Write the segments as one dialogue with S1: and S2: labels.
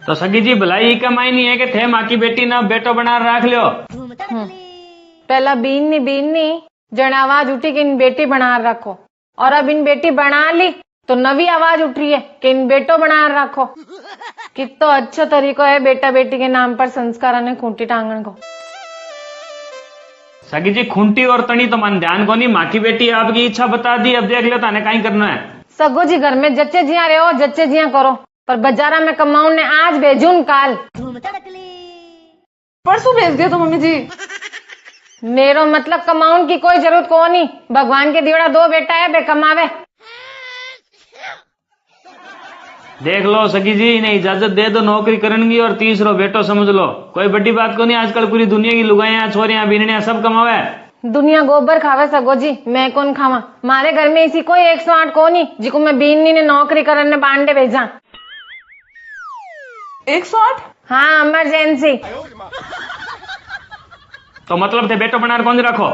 S1: तो सगी जी भलाई ही कमाई नहीं है कि थे माँ की बेटी ना बेटो बना रख लियो।
S2: पहला बीननी जन आवाज उठी कि इन बेटी बना रखो, और अब इन बेटी बना ली तो नवी आवाज उठ रही है कि इन बेटो बना रखो। कितो अच्छा तरीको है बेटा बेटी के नाम पर संस्कार ने खूंटी टांगन को।
S1: सगी जी खूंटी और तनी तो मन ध्यान को नहीं, माँ की बेटी आपकी इच्छा बता दी, अब देख लो ताने कहीं करना है।
S2: सगो जी घर में जच्चे जिया रहो जच्चे जिया करो, पर बाजारा में कमाऊ ने आज भेजून काल।
S3: परसों भेज दिया तो मम्मी जी।
S2: मेरो मतलब कमाउन की कोई जरूरत को नहीं, भगवान के दियोड़ा दो बेटा है बे कमावे।
S1: देख लो सगी जी इन्हें इजाजत दे दो नौकरी करनगी और तीसरो बेटो समझ लो, कोई बड़ी बात को नहीं। आजकल पूरी दुनिया की लुगाइयां छोरियां बीननियां सब कमावे।
S2: दुनिया गोबर खावे सगो जी, मैं कौन खावा। मारे घर में इसी कोई 108 को नहीं जिको मैं बीननी ने नौकरी करने बांडे भेजा।
S3: 108?
S2: हाँ इमरजेंसी।
S1: तो मतलब थे बेटो बना कौन रखो।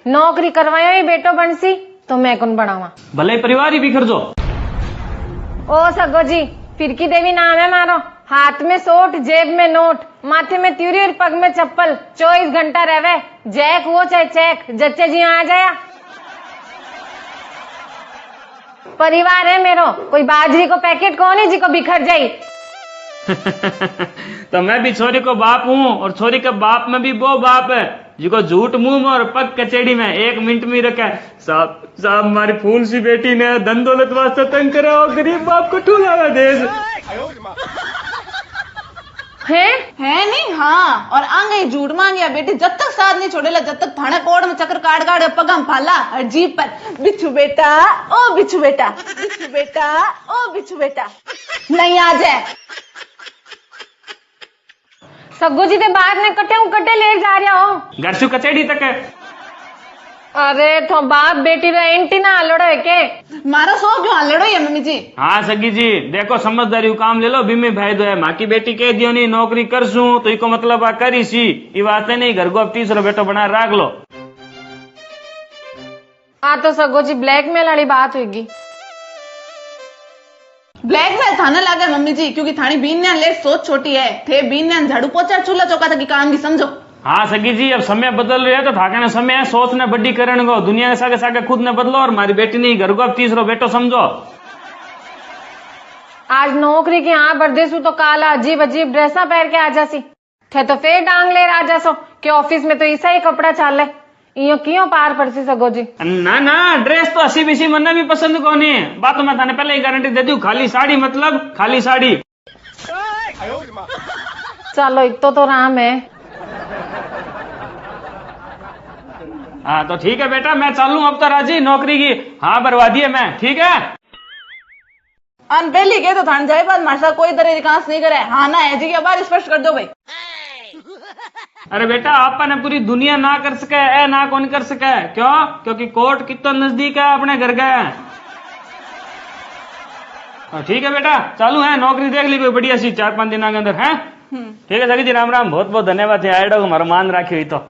S2: नौकरी करवायो ही बेटो बनसी तो मैं कौन बनावा।
S1: भले परिवार ही बिखर जो।
S2: ओ सगो जी फिरकी देवी नाम है मारो, हाथ में सोट जेब में नोट, माथे में त्यूरी और पग में चप्पल, 24 घंटा रहवे जैक वो चाहे चेक, जच्चे जी आ जाया। परिवार है मेरो, कोई बाजरी को पैकेट कौन है जी को बिखर जाई।
S1: तो मैं भी छोरी को बाप हूँ और छोरी के बाप में भी वो बाप है जिको झूठ मुंह में और पग कचेड़ी में 1 मिनट में रखा है। साहब साहब हमारी फूल सी बेटी ने धन दौलत वास्ते तंग करा और गरीब बाप को ठुलावा देश
S3: है नहीं। हाँ और आंगे झूठ मांगिया बेटी जब तक साथ नहीं छोड़ेला, जब तक थाने कोड़ में चक्कर काट काट पगम फाला और जीप पर बिच्छू बेटा ओ बिच्छू बेटा, बिच्छू बेटा ओ बिच्छू बेटा नहीं आ जाए।
S2: सग्गू जी के बाद ने कटे ले जा रहा हो
S1: घर से कचेड़ी तक है।
S2: अरे तो बाप बेटी रे एंटी ना हलड़ो है के
S3: मारो सो क्यों हलड़ो है मम्मी जी।
S1: हाँ सगी जी देखो समझदारी काम ले लो, बीमे भाई दो है माँ की बेटी कह दियो नहीं नौकरी कर सू तो इको मतलब आ करी सी ये बात है नहीं, घर को अब तीसरा बेटो बना रख लो।
S2: हाँ तो सगो जी ब्लैकमेल वाली बात होगी।
S3: ब्लैकमेल थाने लगा मम्मी जी, क्योंकि थानी बीन ने ले सोच छोटी है, थे बीन ने झाड़ू पोछा चूल्हा चौका तक की काम की समझो।
S1: हाँ सगी जी अब समय बदल रहा है तो थाके ने समय है सोच ने बड़ी करण को, दुनिया के सागे सागे खुद ने बदलो और हमारी बेटी नहीं घर को अब तीसरो बेटो समझो।
S2: आज नौकरी की हाँ बरदेसू तो काला अजीब अजीब ड्रेसा पहन के आ जासी, थे तो फिर डांग ले आ जासो कि ऑफिस में तो ऐसा ही कपड़ा चाले, इयो क्यों पार पड़सी सगो जी।
S1: ना ना ड्रेस तो हसी बिसी मन्ने भी पसंद को नहीं है, बात तो मैं थाने पहले ही गारंटी दे दी, खाली साड़ी मतलब खाली साड़ी।
S2: चलो इतो तो राम है।
S1: हाँ तो ठीक है बेटा मैं चलूं अब तो राजी नौकरी की हाँ बर्बादी है मैं, ठीक है।
S3: अन पहली के तो थाने जाए बाद मासा कोई तरह विकास नहीं करे, हाँ ना है जी के बार स्पष्ट कर दो भाई।
S1: अरे बेटा आपा ने पूरी दुनिया ना कर सके ए ना कौन कर सके, क्यों? क्योंकि कोर्ट कितना नजदीक है अपने घर का। ठीक है बेटा चालू है नौकरी देख ली कोई बढ़िया सी 4-5 दिन के अंदर है। ठीक है सगी जी राम राम, बहुत बहुत धन्यवाद आइडो हमारा मान राखी हुई। तो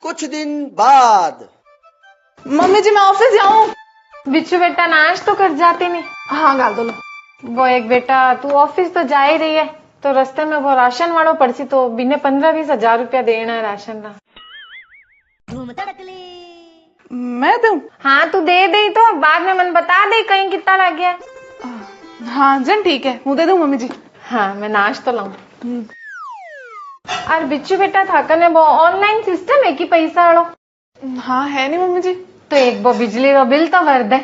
S4: कुछ दिन बाद
S3: मम्मी जी मैं ऑफिस जाऊं।
S2: बिच्छू बेटा नाश तो कर जाती नहीं।
S3: हाँ गाल दो लो।
S2: वो एक बेटा तू ऑफिस तो जा ही रही है तो रास्ते में वो राशन वालों पड़सी तो बिने 15-20 हजार रुपया देना है राशन का।
S3: मैं दूं?
S2: हाँ तू दे दे तो बाद में मन बता दे कहीं कितना लग गया।
S3: हाँ जन ठीक है मैं दे दूं मम्मी जी।
S2: हाँ मैं नाश तो लाऊं। और बिच्छू बेटा थाका ने वो ऑनलाइन सिस्टम है कि पैसा वालों?
S3: हाँ है नहीं मम्मी जी।
S2: तो एक वो बिजली का बिल तो भर दे।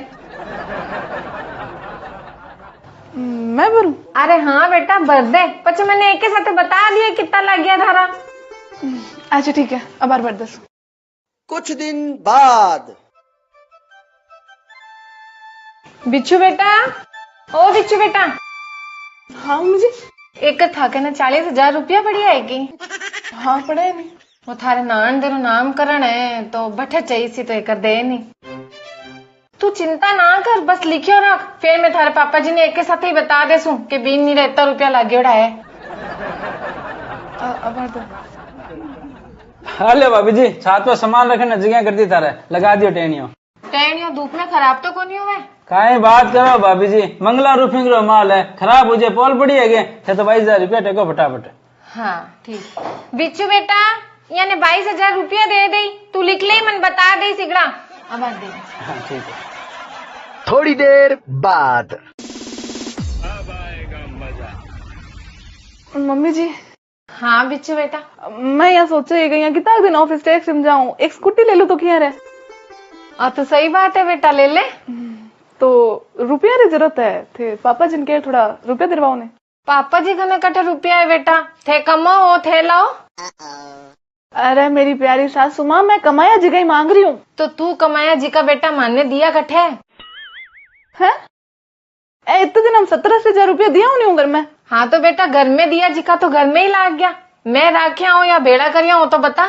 S3: मैं भरूं?
S2: अरे हाँ बेटा भर दे, पचे मैंने एक के साथ बता दिया कितना लग गया धारा।
S3: अच्छा ठीक है अब बार भर दस।
S4: कुछ दिन बाद
S2: बिच्छू बेटा ओ बिच्छू बेटा।
S3: हाँ मम्मी जी।
S2: एक थाके ने 40,000 रुपया पड़ी है कि?
S3: हाँ पड़े नहीं।
S2: वो थारे नान तेरो नामकरण है तो बठे चाहिए सी तो एक दे नहीं। तू चिंता ना कर बस लिखियो रख, फिर मैं थारे पापा जी ने एक के साथ ही बता दे सू कि बीन नहीं रहता रुपया लागेड़ा है।
S3: अब भर दो।
S5: हेलो भाभी जी छात पर सामान रखने जगह कर दी तारे लगा दियो टेनियो।
S2: टेन धूप में खराब तो कोनी हुए।
S5: काहे बात करो भाभी जी, मंगला रूफिंग रो माल है, खराब हो जाए पोल पड़ी है थे तो 22,000 रुपया टेको फटाफट।
S2: हाँ ठीक। बिच्छू बेटा यानी 22,000 रुपया दे दे, तू लिख ले मन बता दे सिगड़ा। अब दे।
S5: हाँ ठीक है।
S4: थोड़ी देर बाद।
S3: मम्मी जी
S2: हाँ बिच्छू बेटा।
S3: मैं यहाँ सोच रही गई कितना दिन ऑफिस टैक्स समझाऊं, एक स्कूटी ले लूं तो क्या रे।
S2: और तो सही बात है बेटा, ले ले।
S3: तो रुपया री जरूरत है थे, पापा जिनके थोड़ा रुपया दिलवाओ ने।
S2: पापा जी का कटे रुपया है बेटा, थे कमाओ थे लाओ।
S3: अरे मेरी प्यारी सासू माँ, मैं कमाया जी ही मांग रही हूँ।
S2: तो तू कमाया जी का बेटा मानने दिया कटे
S3: है? इतने दिन हम 17,000 रुपया दिया उन्हें घर में।
S2: हाँ तो बेटा घर में दिया जी का तो घर में ही लाग गया, मैं राखिया हूँ या बेड़ा करिया हूँ तो बता।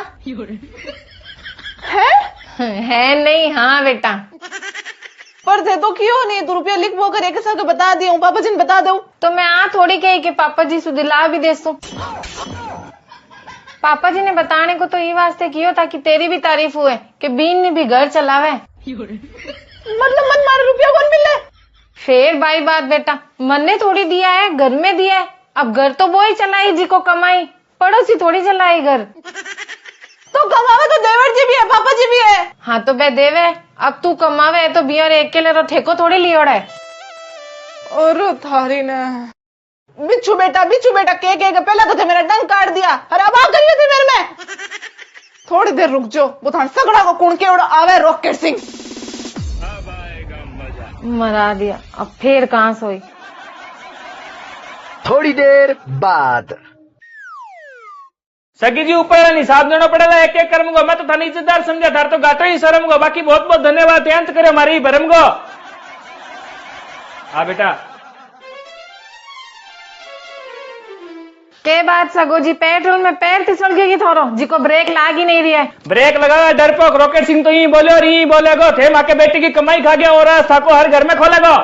S2: है नहीं? हाँ बेटा।
S3: पर थे तो क्यों नहीं, तू रुपया लिख वो कर एक साथ बता दिया हूँ, पापा जी ने बता दो
S2: तो मैं आ थोड़ी कही कि पापा जी सुदिला भी दे सू। पापा जी ने बताने को तो ये वास्ते कियो ताकि तेरी भी तारीफ हुए कि बीन ने भी घर चलावे।
S3: मतलब मन मारे रुपया कौन मिले?
S2: फिर बाई बात बेटा, मन ने थोड़ी दिया है, घर में दिया है। अब घर तो वो ही चलाई जी को कमाई, पड़ोसी थोड़ी चलाई घर।
S3: तो कमावे तो देवर जी भी है, पापा जी भी है।
S2: हाँ तो बे देवे, अब तू कमावे तो बियर एक के लिए ठेको थोड़ी लियोड़ है।
S3: और थारी ने बिच्छू बेटा के पहला तो थे मेरा डंक काट दिया, अरे अब आ गई थी मेरे में। थोड़ी देर रुक जो, वो थान सगड़ा को कुण के उड़ा आवे रॉकेट सिंह।
S2: मरा दिया, अब फिर कहां सोई।
S4: थोड़ी देर बाद।
S1: सगी जी ऊपर वाला हिसाब देना पड़ेगा एक एक कर्म को। मैं तो थानी इज्जतदार समझा था, तो गाटो ही शर्म को। बाकी बहुत बहुत धन्यवाद, ध्यान करे हमारी भरम को। हाँ बेटा।
S2: के बात सगो जी, पेट्रोल में पैर फिसल गई थोरो जी को ब्रेक लाग ही नहीं रही है।
S1: ब्रेक लगा डरपोक, रॉकेट सिंह तो यही बोले और यही बोलेगो। थे माँ के बेटी की कमाई खा गया और रास्ता को हर घर में खोलेगो।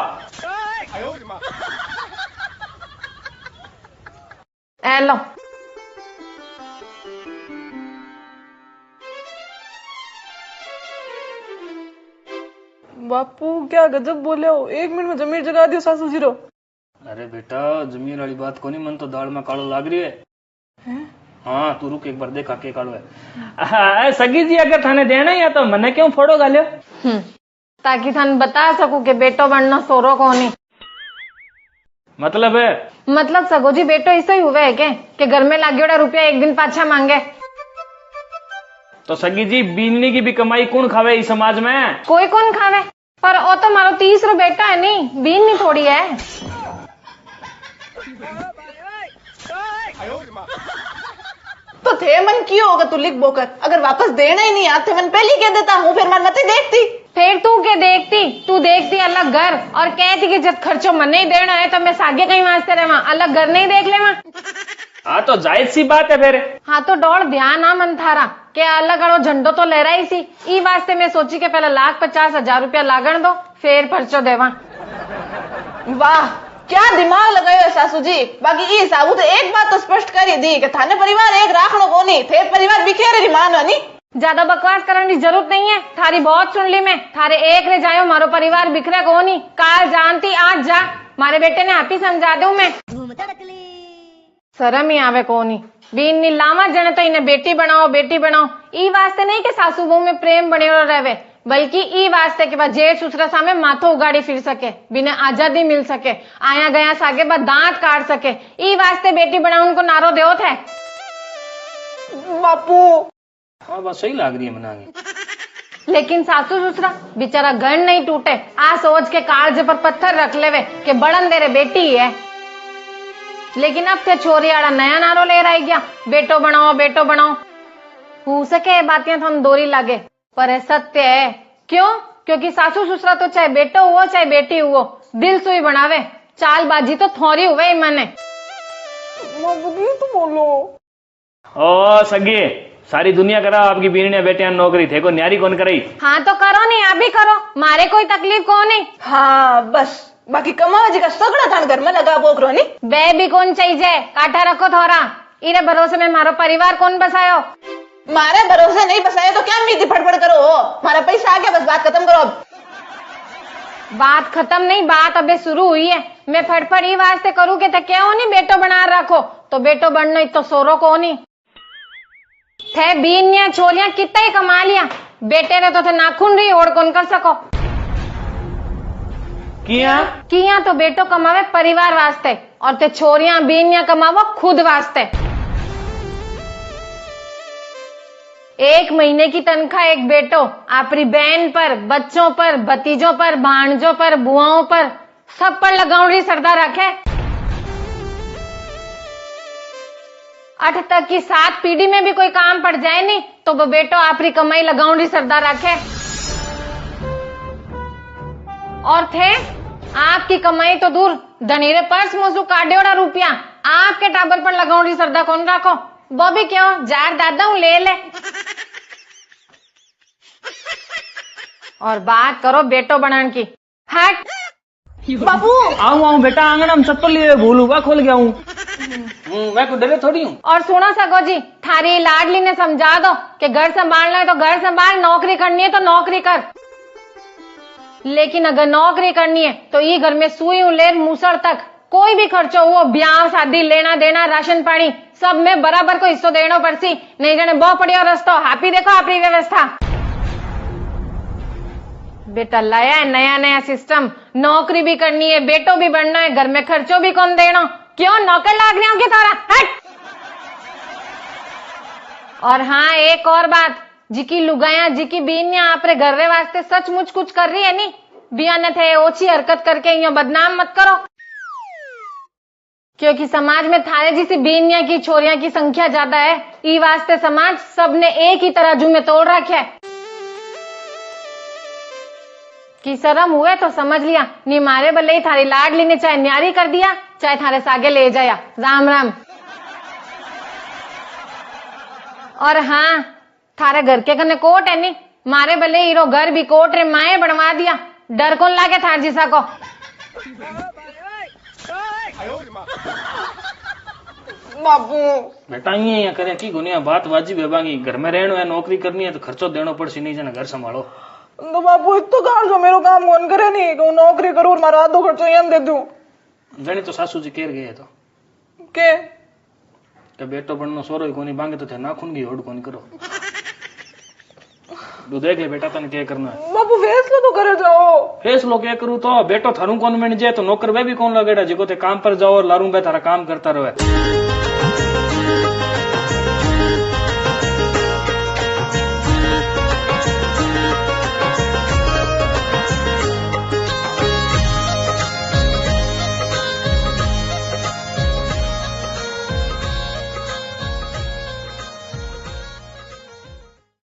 S2: लो
S3: बापू क्या गजब बोले हो, 1 मिनट में जमीन जगा दियो सासू जी रो।
S1: अरे बेटा जमीन वाली बात को नहीं, मन तो दाल में कालो लाग रही है। हाँ तू रुक एक बार देखा के कालो है। सगी जी अगर थाने देना या तो मने क्यों फोड़ो गालियो,
S2: ताकि थान बता सकू के बेटो बनना सोरो को नहीं।
S1: मतलब है?
S2: मतलब सगो जी बेटो ऐसा ही हुआ है के घर में लागे रुपया एक दिन पाछा मांगे।
S1: तो सगी जी बीननी की भी कमाई कौन खावे इस समाज में?
S2: कोई कौन खावे, पर वो तो मारो 30 रो बेटा है नहीं, बीन नहीं थोड़ी है।
S3: तो थे मन क्यों होगा तू लिख बोकर, अगर वापस देना ही नहीं आते मन पहले कह देता हूँ, फिर मन मत देखती।
S2: फिर तू के देखती, तू देखती अलग घर और कहती कि जब खर्चो मन नहीं देना है तो मैं सागे कहीं वास्ते रहा, अलग घर नहीं देख ले।
S1: हाँ तो जायज सी बात है फिर।
S2: हाँ तो डोड़ ध्यान आ मन थारा के अलग अड़ो झंडो तो लहराई सी, ई वास्ते मैं सोची के पहले 1,50,000 रुपया लागण दो फिर खर्चो देवा।
S3: वाह क्या दिमाग लगायो है सासू जी। बाकी ये साबू तो एक बात तो स्पष्ट कर ही दी कि थाने परिवार एक राखणो को नहीं, थे परिवार बिखेरे री मान नहीं।
S2: ज्यादा बकवास करने की जरूरत नहीं है, थारी बहुत सुन ली मैं। थारे एक रे जायो मारो परिवार बिखरे को नहीं, काल जानती आज जा, मारे बेटे ने आप ही समझा दूं मैं। शर्म ही आवे को नहीं, बीन नी लावा जने तो इन्हें बेटी बनाओ। ई वास्ते नहीं के सासू बहू में प्रेम बने रहे, बल्कि ई वास्ते के बाद जेठ ससुरा सामने माथो उगाड़ी फिर सके, बिना आजादी मिल सके, आया गया सागे बाद दांत काट सके। ई वास्ते बेटी बनाओ उनको नारो देओ थे।
S3: बापू
S1: हाँ बस सही लाग रही है मनागे।
S2: लेकिन सासू ससुरा बेचारा घर नहीं टूटे, आ सोच के कालजे पर पत्थर रख लेवे कि बड़न देरे बेटी है। लेकिन अब थे छोरी आड़ा नया नारो ले रह गया, बेटो बनाओ। हो सके बातें थोन दोरी लागे पर है सत्य है। क्यों? क्योंकि सासू ससुरा तो चाहे बेटो हुओ चाहे बेटी हुओ दिल सुई बनावे, चालबाजी तो थोड़ी हुए मने।
S3: तो बोलो
S1: ओ सगी सारी दुनिया करा आपकी बीनी ने बेटियां नौकरी थे को न्यारी कौन कराई।
S2: हाँ तो करो नहीं, आप भी करो, मारे कोई तकलीफ को नहीं।
S3: हाँ बस बाकी कमावा जी का सगड़ा थान घर में लगा बोकरो नहीं।
S2: बे भी कौन चाहिए, काठा रखो थोड़ा, इरे भरोसे में मारो परिवार कौन बसायो।
S3: मारे भरोसे नहीं बसाए तो क्या मीठी फटफट करो, हमारा पैसा आ गया बस बात खत्म करो अब।
S2: बात खत्म नहीं, बात अबे शुरू हुई है। मैं फटफट ही वास्ते करूँ के क्यों नहीं बेटो बना रखो, तो बेटो बनना तो सोरो को नहीं थे। बीनिया छोरियां कितना ही कमा लिया, बेटे ने तो थे नाखून रही ओढ़ कौन कर सको। किया तो बेटो कमावे परिवार वास्ते, और ते छोरियां बीनिया कमावो खुद वास्ते। 1 महीने की तनख्वाह एक बेटो आपरी बहन पर, बच्चों पर, भतीजों पर, भांजों पर, बुआओं पर, सब पर लगाउड़ी सरदार रखे। 8 तक की 7 पीढ़ी में भी कोई काम पड़ जाए नहीं तो वो बेटो आपरी कमाई लगाउड़ी सरदार रखे। और थे आपकी कमाई तो दूर, धनीरे पर्स मोसू काटेड़ा रुपया आपके टाबर पर लगाउड़ी सरदार कौन रखो। वो भी क्यों, जार दादा हूं ले ले। और बात करो बेटो बनाने की, हट।
S3: बाबू
S5: आऊं बेटा, आंगन में चप्पल लिए भूलू का खोल गया हूँ। मैं को डरे थोड़ी हूँ।
S2: और सुनो सको जी, थारी लाडली ने समझा दो कि घर संभालना है तो घर संभाल, नौकरी करनी है तो नौकरी कर। लेकिन अगर नौकरी करनी है तो ये घर में सुई लेर मूसर तक कोई भी खर्चो हुआ, ब्याह शादी, लेना देना, राशन पानी, सब में बराबर को हिस्सो देना पड़सी। नहीं जाने बहुत पड़ियो रस्तो, हापी देखो अपनी व्यवस्था। बेटा लाया है नया नया सिस्टम, नौकरी भी करनी है, बेटो भी बनना है, घर में खर्चो भी कौन देना। क्यों नौकर लाग रही होगी तारा, हट। और हाँ, एक और बात, जिकी लुगाया जिकी बीनिया आपरे घर वास्ते सचमुच कुछ कर रही है नी, बिया न थे ओछी हरकत करके यो बदनाम मत करो। क्योंकि समाज में थारे जैसी बीनिया की छोरियां की संख्या ज्यादा है, ई वास्ते समाज सबने एक ही तराजू में तोड़ रखे। कि शर्म हुए तो समझ लिया, नी मारे बल्ले ही थारी लाडली ने चाहे न्यारी कर दिया, चाहे थारे सागे ले जाया। राम राम। और हाँ, थारे घर के कने कोट है नी, मारे भले हीरो घर भी कोट रे माए बनवा दिया, डर कौन लागे थार जिसा को।
S3: बाबू
S5: बेटा ये करे की गुनिया बात वाजिब है बागी, घर में रहना है, नौकरी करनी है तो खर्चो देना पड़सी, नहीं जाना घर संभालो।
S3: तो बाबू इतो कार जो मेरो काम कौन करे नहीं, कि नौकरी करूं और मारा आधो खर्चो यहां दे दूं।
S5: गणी तो सासू जी केर गए तो के बेटो बननो सोरो कोनी बांगे तो थे नाखून की होड़ कोनी करो। तू देख ले बेटा, तने क्या करना है।
S3: बाबू फैसलो तो करे जाओ।
S5: फैसलो क्या करूँ तो बेटो थारू कौन बन जाए तो नौकर वे भी कौन लगेड़ा, जिको ते काम पर जाओ और लारू बे थारा काम करता रहे।